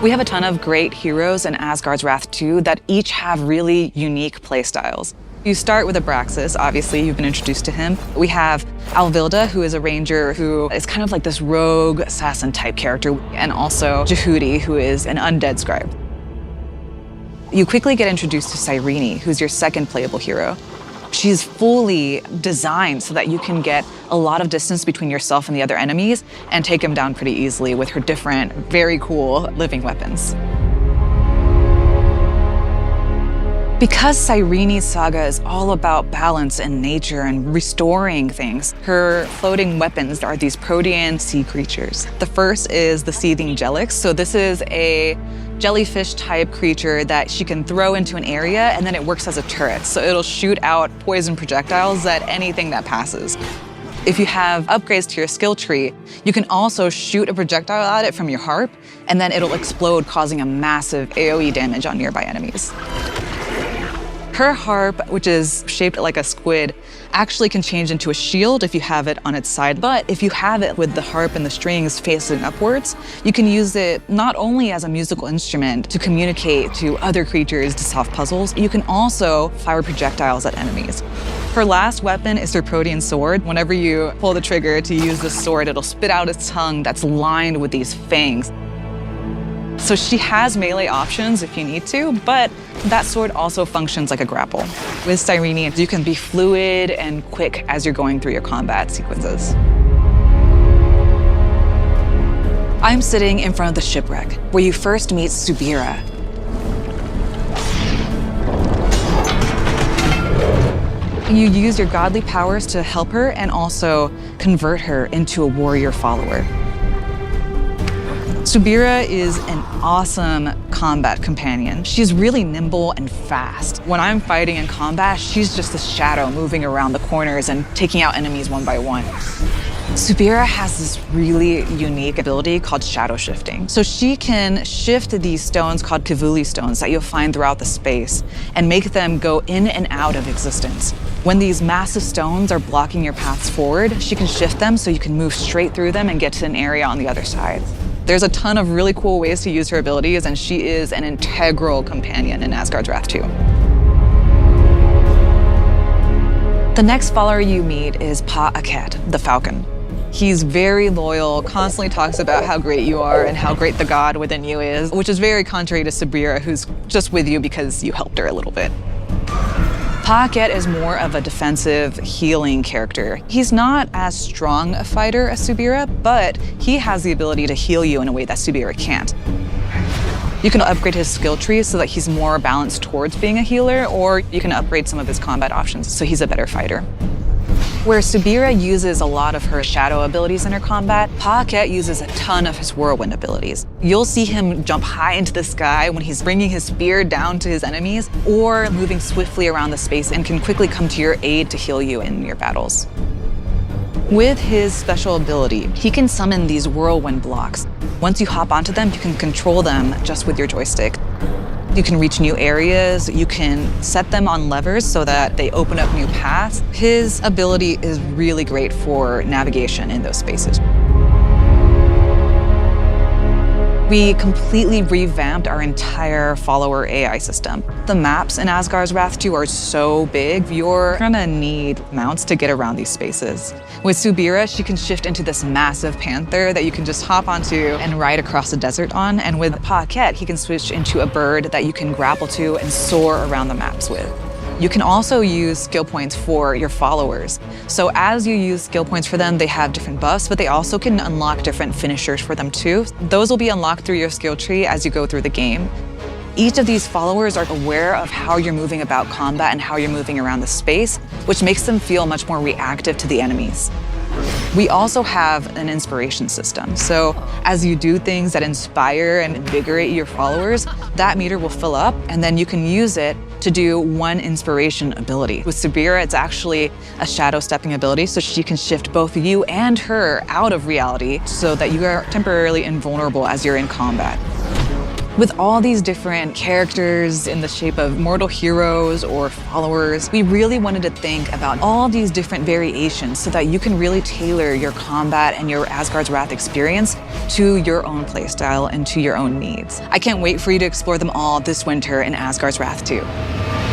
We have a ton of great heroes in Asgard's Wrath 2 that each have really unique playstyles. You start with Abraxas, obviously, you've been introduced to him. We have Alvilda, who is a ranger who is kind of like this rogue assassin type character, and also Jehudi, who is an undead scribe. You quickly get introduced to Cyrene, who's your second playable hero. She's fully designed so that you can get a lot of distance between yourself and the other enemies and take them down pretty easily with her different, very cool living weapons. Because Cyrene's saga is all about balance and nature and restoring things, her floating weapons are these protean sea creatures. The first is the Seething Jelix. So this is a jellyfish type creature that she can throw into an area and then it works as a turret. So it'll shoot out poison projectiles at anything that passes. If you have upgrades to your skill tree, you can also shoot a projectile at it from your harp and then it'll explode, causing a massive AoE damage on nearby enemies. Her harp, which is shaped like a squid, actually can change into a shield if you have it on its side. But if you have it with the harp and the strings facing upwards, you can use it not only as a musical instrument to communicate to other creatures to solve puzzles, you can also fire projectiles at enemies. Her last weapon is her protean sword. Whenever you pull the trigger to use the sword, it'll spit out its tongue that's lined with these fangs. So she has melee options if you need to, but that sword also functions like a grapple. With Cyrene, you can be fluid and quick as you're going through your combat sequences. I'm sitting in front of the shipwreck, where you first meet Subira. You use your godly powers to help her and also convert her into a warrior follower. Subira is an awesome combat companion. She's really nimble and fast. When I'm fighting in combat, she's just a shadow moving around the corners and taking out enemies one by one. Subira has this really unique ability called shadow shifting. So she can shift these stones called Kavuli stones that you'll find throughout the space and make them go in and out of existence. When these massive stones are blocking your paths forward, she can shift them so you can move straight through them and get to an area on the other side. There's a ton of really cool ways to use her abilities, and she is an integral companion in Asgard's Wrath 2. The next follower you meet is Pa-Aket, the Falcon. He's very loyal, constantly talks about how great you are and how great the god within you is, which is very contrary to Subira, who's just with you because you helped her a little bit. Pa-Aket is more of a defensive, healing character. He's not as strong a fighter as Subira, but he has the ability to heal you in a way that Subira can't. You can upgrade his skill tree so that he's more balanced towards being a healer, or you can upgrade some of his combat options so he's a better fighter. Where Subira uses a lot of her shadow abilities in her combat, Pa-Aket uses a ton of his whirlwind abilities. You'll see him jump high into the sky when he's bringing his spear down to his enemies, or moving swiftly around the space and can quickly come to your aid to heal you in your battles. With his special ability, he can summon these whirlwind blocks. Once you hop onto them, you can control them just with your joystick. You can reach new areas, you can set them on levers so that they open up new paths. His ability is really great for navigation in those spaces. We completely revamped our entire follower AI system. The maps in Asgard's Wrath 2 are so big, you're gonna need mounts to get around these spaces. With Subira, she can shift into this massive panther that you can just hop onto and ride across the desert on. And with Pa-Aket, he can switch into a bird that you can grapple to and soar around the maps with. You can also use skill points for your followers. So as you use skill points for them, they have different buffs, but they also can unlock different finishers for them too. Those will be unlocked through your skill tree as you go through the game. Each of these followers are aware of how you're moving about combat and how you're moving around the space, which makes them feel much more reactive to the enemies. We also have an inspiration system. So as you do things that inspire and invigorate your followers, that meter will fill up and then you can use it to do one inspiration ability. With Subira, it's actually a shadow stepping ability, so she can shift both you and her out of reality so that you are temporarily invulnerable as you're in combat. With all these different characters in the shape of mortal heroes or followers, we really wanted to think about all these different variations so that you can really tailor your combat and your Asgard's Wrath experience to your own playstyle and to your own needs. I can't wait for you to explore them all this winter in Asgard's Wrath 2.